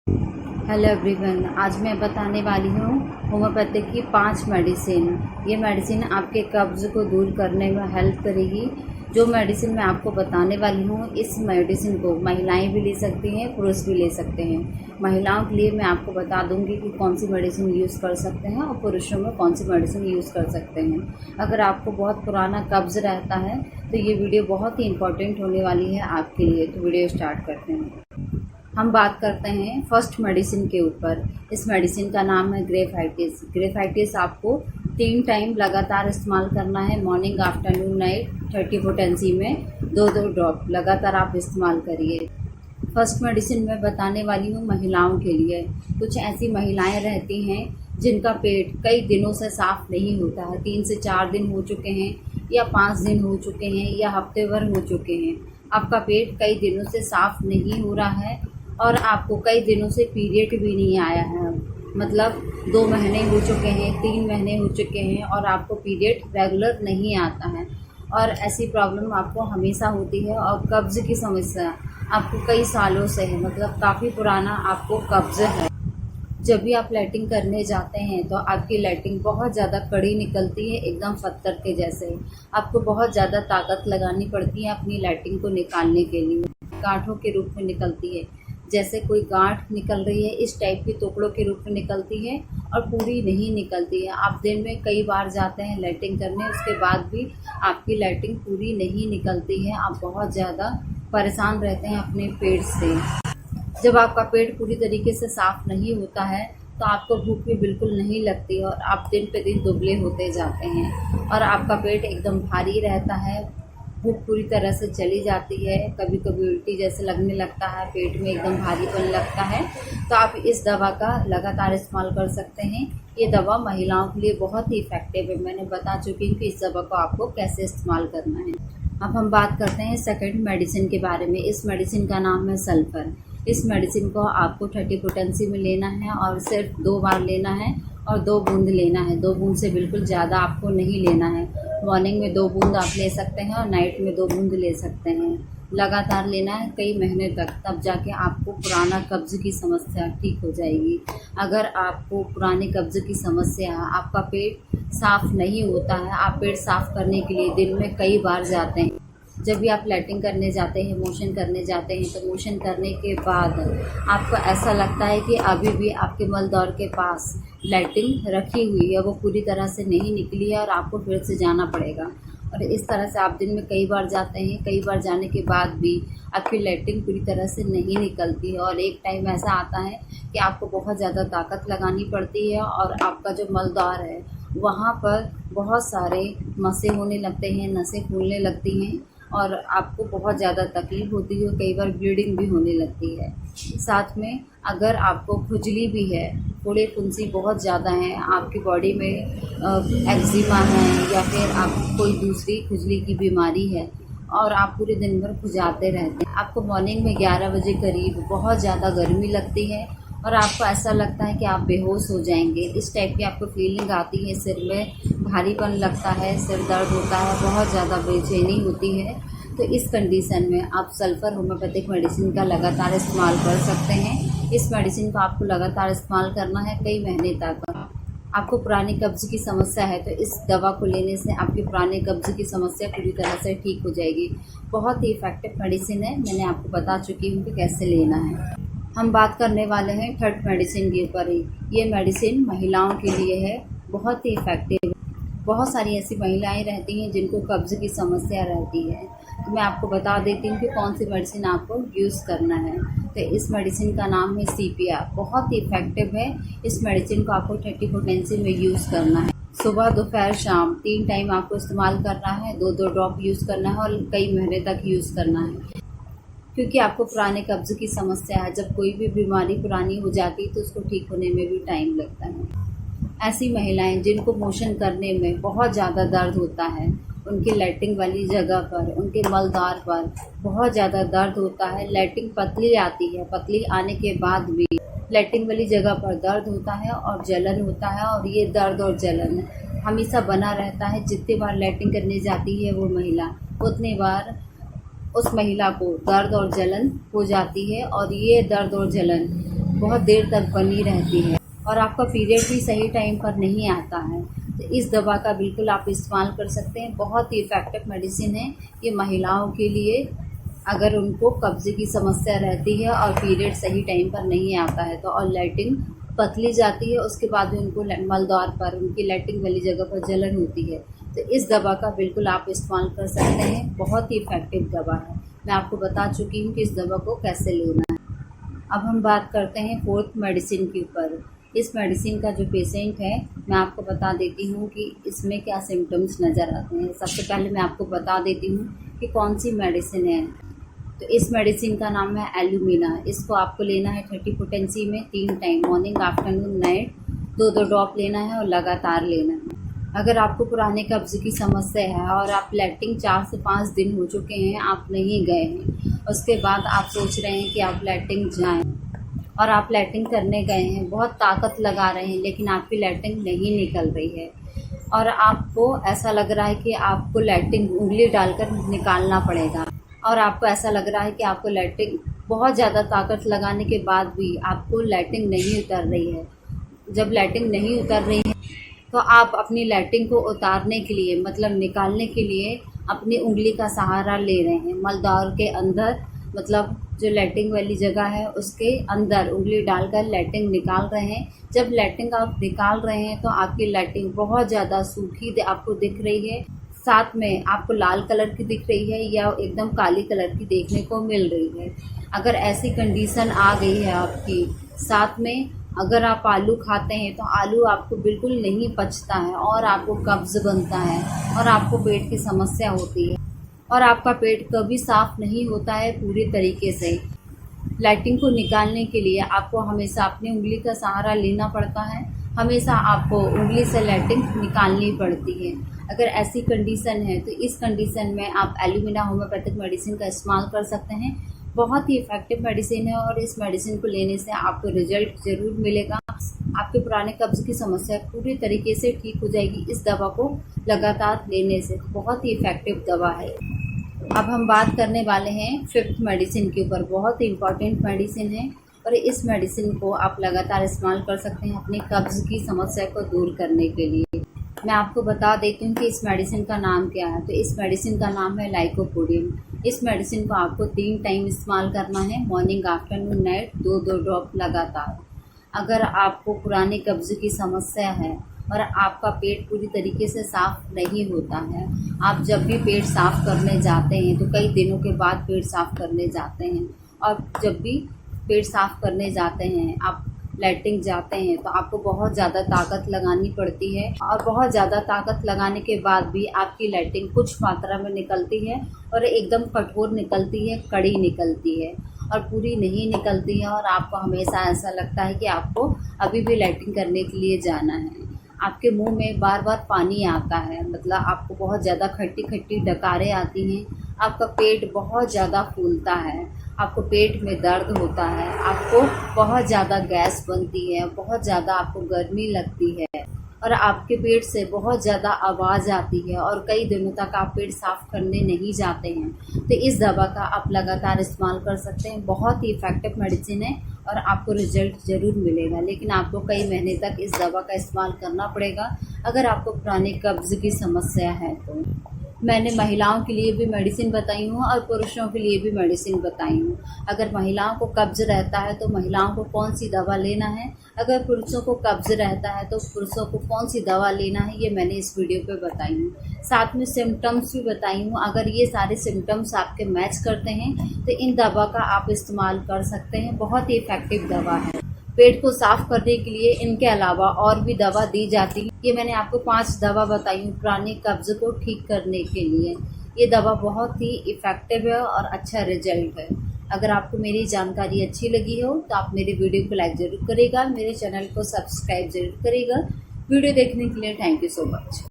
Hello everyone, आज मैं बताने वाली हूँ होम्योपैथिक की 5 मेडिसिन। ये मेडिसिन आपके कब्ज़ को दूर करने में हेल्प करेगी। जो मेडिसिन मैं आपको बताने वाली हूँ, इस मेडिसिन को महिलाएं भी ले सकती हैं, पुरुष भी ले सकते हैं। महिलाओं के लिए मैं आपको बता दूंगी कि कौन सी मेडिसिन यूज़ कर सकते हैं और पुरुषों में कौन सी मेडिसिन यूज़ कर सकते हैं। अगर आपको बहुत पुराना कब्ज़ रहता है तो ये वीडियो बहुत ही इंपॉर्टेंट होने वाली है आपके लिए। तो वीडियो स्टार्ट करते हैं। हम बात करते हैं फर्स्ट मेडिसिन के ऊपर। इस मेडिसिन का नाम है ग्रेफाइटिस। ग्रेफाइटिस आपको 3 टाइम लगातार इस्तेमाल करना है, मॉर्निंग, आफ्टरनून, नाइट। 30 पोटेंसी में 2-2 ड्रॉप लगातार आप इस्तेमाल करिए। फर्स्ट मेडिसिन मैं बताने वाली हूँ महिलाओं के लिए। कुछ ऐसी महिलाएं रहती हैं जिनका पेट कई दिनों से साफ़ नहीं होता है। 3 से 4 दिन हो चुके हैं, या 5 दिन हो चुके हैं, या हफ्ते भर हो चुके हैं। आपका पेट कई दिनों से साफ़ नहीं हो रहा है और आपको कई दिनों से पीरियड भी नहीं आया है। मतलब 2 महीने हो चुके हैं, 3 महीने हो चुके हैं और आपको पीरियड रेगुलर नहीं आता है। और ऐसी प्रॉब्लम आपको हमेशा होती है। और कब्ज़ की समस्या आपको कई सालों से है, मतलब काफ़ी पुराना आपको कब्ज़ है। जब भी आप लैट्रिन करने जाते हैं तो आपकी लैट्रिन बहुत ज़्यादा कड़ी निकलती है, एकदम पत्थर के जैसे। आपको बहुत ज़्यादा ताकत लगानी पड़ती है अपनी लैट्रिन को निकालने के लिए। गांठों के रूप में निकलती है, जैसे कोई गांठ निकल रही है, इस टाइप की टुकड़ों के रूप में निकलती है और पूरी नहीं निकलती है। आप दिन में कई बार जाते हैं लैट्रिन करने, उसके बाद भी आपकी लैट्रिन पूरी नहीं निकलती है। आप बहुत ज़्यादा परेशान रहते हैं अपने पेट से। जब आपका पेट पूरी तरीके से साफ़ नहीं होता है तो आपको भूख भी बिल्कुल नहीं लगती और आप दिन पे दिन दुबले होते जाते हैं और आपका पेट एकदम भारी रहता है। भूख पूरी तरह से चली जाती है, कभी कभी उल्टी जैसे लगने लगता है, पेट में एकदम भारीपन लगता है। तो आप इस दवा का लगातार इस्तेमाल कर सकते हैं। ये दवा महिलाओं के लिए बहुत ही इफ़ेक्टिव है। मैंने बता चुकी हूँ कि इस दवा को आपको कैसे इस्तेमाल करना है। अब हम बात करते हैं सेकंड मेडिसिन के बारे में। इस मेडिसिन का नाम है सल्फ़र। इस मेडिसिन को आपको 30 पोटेंसी में लेना है और सिर्फ 2 बार लेना है और 2 बूंद लेना है। 2 बूंद से बिल्कुल ज़्यादा आपको नहीं लेना है। मॉर्निंग में 2 बूंद आप ले सकते हैं और नाइट में 2 बूंद ले सकते हैं। लगातार लेना है कई महीने तक, तब जाके आपको पुराना कब्ज़ की समस्या ठीक हो जाएगी। अगर आपको पुराने कब्ज़ की समस्या, आपका पेट साफ़ नहीं होता है, आप पेट साफ़ करने के लिए दिन में कई बार जाते हैं। जब भी आप लैट्रिन करने जाते हैं, मोशन करने जाते हैं, तो मोशन करने के बाद आपको ऐसा लगता है कि अभी भी आपके मल द्वार के पास लैट्रिन रखी हुई है, वो पूरी तरह से नहीं निकली है और आपको फिर से जाना पड़ेगा। और इस तरह से आप दिन में कई बार जाते हैं, कई बार जाने के बाद भी आपकी लैट्रिन पूरी तरह से नहीं निकलती है। और एक टाइम ऐसा आता है कि आपको बहुत ज़्यादा ताकत लगानी पड़ती है और आपका जो मल द्वार है वहाँ पर बहुत सारे मसे होने लगते हैं, नसें फूलने लगती हैं और आपको बहुत ज़्यादा तकलीफ़ होती है, कई बार ब्लीडिंग भी होने लगती है। साथ में अगर आपको खुजली भी है, फोड़े फुंसी बहुत ज़्यादा हैं, आपकी बॉडी में एक्जिमा है या फिर आपको कोई दूसरी खुजली की बीमारी है और आप पूरे दिन भर खुजाते रहते हैं, आपको मॉर्निंग में 11 बजे करीब बहुत ज़्यादा गर्मी लगती है और आपको ऐसा लगता है कि आप बेहोश हो जाएंगे, इस टाइप की आपको फीलिंग आती है। सिर में भारीपन लगता है, सिर दर्द होता है, बहुत ज़्यादा बेचैनी होती है। तो इस कंडीशन में आप सल्फ़र होम्योपैथिक मेडिसिन का लगातार इस्तेमाल कर सकते हैं। इस मेडिसिन को आपको लगातार इस्तेमाल करना है कई महीने तक। आपको पुरानी कब्ज़ की समस्या है तो इस दवा को लेने से आपकी पुराने कब्ज़ की समस्या पूरी तरह से ठीक हो जाएगी। बहुत ही इफ़ेक्टिव मेडिसिन है, मैंने आपको बता चुकी हूँ कि कैसे लेना है। हम बात करने वाले हैं थर्ड मेडिसिन के ऊपर ही। ये मेडिसिन महिलाओं के लिए है, बहुत ही इफ़ेक्टिव। बहुत सारी ऐसी महिलाएं रहती हैं जिनको कब्ज़ की समस्या रहती है, तो मैं आपको बता देती हूँ कि कौन सी मेडिसिन आपको यूज़ करना है। तो इस मेडिसिन का नाम है सीपिया। बहुत ही इफ़ेक्टिव है। इस मेडिसिन को आपको 30 पोटेंसी में यूज़ करना है। सुबह, दोपहर, शाम 3 टाइम आपको इस्तेमाल करना है। 2-2 ड्रॉप यूज़ करना है और कई महीने तक यूज़ करना है। क्योंकि आपको पुराने कब्ज़ की समस्या है, जब कोई भी बीमारी पुरानी हो जाती है तो उसको ठीक होने में भी टाइम लगता है। ऐसी महिलाएं जिनको मोशन करने में बहुत ज़्यादा दर्द होता है, उनकी लैट्रिन वाली जगह पर, उनके मलद्वार पर बहुत ज़्यादा दर्द होता है, लैट्रिन पतली आती है, पतली आने के बाद भी लैट्रिन वाली जगह पर दर्द होता है और जलन होता है और ये दर्द और जलन हमेशा बना रहता है। जितनी बार लैट्रिन करने जाती है वो महिला, उतनी बार उस महिला को दर्द और जलन हो जाती है और ये दर्द और जलन बहुत देर तक बनी रहती है और आपका पीरियड भी सही टाइम पर नहीं आता है। तो इस दवा का बिल्कुल आप इस्तेमाल कर सकते हैं। बहुत ही इफ़ेक्टिव मेडिसिन है ये महिलाओं के लिए, अगर उनको कब्ज़े की समस्या रहती है और पीरियड सही टाइम पर नहीं आता है तो, और लैट्रिन पतली जाती है, उसके बाद भी उनको मलद्वार पर, उनकी लैट्रिन वाली जगह पर जलन होती है, तो इस दवा का बिल्कुल आप इस्तेमाल कर सकते हैं। बहुत ही इफ़ेक्टिव दवा है। मैं आपको बता चुकी हूँ कि इस दवा को कैसे लेना है। अब हम बात करते हैं फोर्थ मेडिसिन के ऊपर। इस मेडिसिन का जो पेशेंट है, मैं आपको बता देती हूँ कि इसमें क्या सिम्टम्स नज़र आते हैं। सबसे पहले मैं आपको बता देती हूँ कि कौन सी मेडिसिन है। तो इस मेडिसिन का नाम है एल्यूमिना। इसको आपको लेना है 30 पोटेंसी में 3 time, morning, afternoon, night, 2-2 drop लेना है और लगातार लेना है। अगर आपको पुराने कब्ज़ की समस्या है और आप लैट्रिन 4 से 5 दिन हो चुके हैं, आप नहीं गए हैं, उसके बाद आप सोच रहे हैं कि आप लैट्रिन जाएं और आप लैट्रिन करने गए हैं, बहुत ताकत लगा रहे हैं लेकिन आपकी लैट्रिन नहीं निकल रही है और आपको ऐसा लग रहा है कि आपको लैट्रिन उंगली डालकर निकालना पड़ेगा और आपको ऐसा लग रहा है कि आपको लैट्रिन बहुत ज़्यादा ताकत लगाने के बाद भी आपको लैट्रिन नहीं उतर रही है। जब लैट्रिन नहीं उतर रही है तो आप अपनी लैट्रिन को उतारने के लिए, मतलब निकालने के लिए, अपनी उंगली का सहारा ले रहे हैं। मलद्वार के अंदर, मतलब जो लैट्रिन वाली जगह है उसके अंदर उंगली डालकर लैट्रिन निकाल रहे हैं। जब लैट्रिन आप निकाल रहे हैं तो आपकी लैट्रिन बहुत ज़्यादा सूखी आपको दिख रही है, साथ में आपको लाल कलर की दिख रही है या एकदम काली कलर की देखने को मिल रही है। अगर ऐसी कंडीशन आ गई है आपकी, साथ में अगर आप आलू खाते हैं तो आलू आपको बिल्कुल नहीं पचता है और आपको कब्ज़ बनता है और आपको पेट की समस्या होती है और आपका पेट कभी साफ़ नहीं होता है पूरी तरीके से। लैट्रिन को निकालने के लिए आपको हमेशा अपनी उंगली का सहारा लेना पड़ता है, हमेशा आपको उंगली से लैट्रिन निकालनी पड़ती है। अगर ऐसी कंडीशन है तो इस कंडीशन में आप एल्यूमिना होम्योपैथिक मेडिसिन का इस्तेमाल कर सकते हैं। बहुत ही इफ़ेक्टिव मेडिसिन है और इस मेडिसिन को लेने से आपको रिजल्ट ज़रूर मिलेगा। आपके पुराने कब्ज़ की समस्या पूरी तरीके से ठीक हो जाएगी इस दवा को लगातार लेने से। बहुत ही इफ़ेक्टिव दवा है। अब हम बात करने वाले हैं फिफ्थ मेडिसिन के ऊपर। बहुत ही इम्पॉर्टेंट मेडिसिन है और इस मेडिसिन को आप लगातार इस्तेमाल कर सकते हैं अपने कब्ज़ की समस्या को दूर करने के लिए। मैं आपको बता देती हूँ कि इस मेडिसिन का नाम क्या है। तो इस मेडिसिन का नाम है लाइकोपोडियम। इस मेडिसिन को आपको 3 टाइम इस्तेमाल करना है, मॉर्निंग, आफ्टरनून, नाइट, 2-2 ड्रॉप लगातार। अगर आपको पुराने कब्ज़ की समस्या है और आपका पेट पूरी तरीके से साफ़ नहीं होता है, आप जब भी पेट साफ़ करने जाते हैं तो कई दिनों के बाद पेट साफ़ करने जाते हैं और जब भी पेट साफ़ करने जाते हैं, आप लैट्रिन जाते हैं तो आपको बहुत ज़्यादा ताकत लगानी पड़ती है और बहुत ज़्यादा ताकत लगाने के बाद भी आपकी लैट्रिन कुछ मात्रा में निकलती है और एकदम कठोर निकलती है, कड़ी निकलती है और पूरी नहीं निकलती है और आपको हमेशा ऐसा लगता है कि आपको अभी भी लैट्रिन करने के लिए जाना है। आपके मुंह में बार बार पानी आता है, मतलब आपको बहुत ज़्यादा खट्टी खट्टी डकारें आती हैं, आपका पेट बहुत ज़्यादा फूलता है, आपको पेट में दर्द होता है, आपको बहुत ज़्यादा गैस बनती है, बहुत ज़्यादा आपको गर्मी लगती है और आपके पेट से बहुत ज़्यादा आवाज़ आती है और कई दिनों तक आप पेट साफ़ करने नहीं जाते हैं। तो इस दवा का आप लगातार इस्तेमाल कर सकते हैं। बहुत ही इफ़ेक्टिव मेडिसिन है और आपको रिजल्ट ज़रूर मिलेगा, लेकिन आपको कई महीने तक इस दवा का इस्तेमाल करना पड़ेगा अगर आपको पुराने कब्ज़ की समस्या है तो। मैंने महिलाओं के लिए भी मेडिसिन बताई हूँ और पुरुषों के लिए भी मेडिसिन बताई हूँ। अगर महिलाओं को कब्ज़ रहता है तो महिलाओं को कौन सी दवा लेना है, अगर पुरुषों को कब्ज़ रहता है तो पुरुषों को कौन सी दवा लेना है, ये मैंने इस वीडियो पे बताई हूँ। साथ में सिम्टम्स भी बताई हूँ। अगर ये सारे सिम्टम्स आपके मैच करते हैं तो इन दवा का आप इस्तेमाल कर सकते हैं। बहुत ही इफ़ेक्टिव दवा है। पेट को साफ़ करने के लिए इनके अलावा और भी दवा दी जाती है। ये मैंने आपको 5 दवा बताई हूँ पुराने कब्ज़ को ठीक करने के लिए। ये दवा बहुत ही इफ़ेक्टिव है और अच्छा रिजल्ट है। अगर आपको मेरी जानकारी अच्छी लगी हो तो आप मेरी वीडियो को लाइक ज़रूर करेगा, मेरे चैनल को सब्सक्राइब ज़रूर करेगा। वीडियो देखने के लिए थैंक यू सो मच।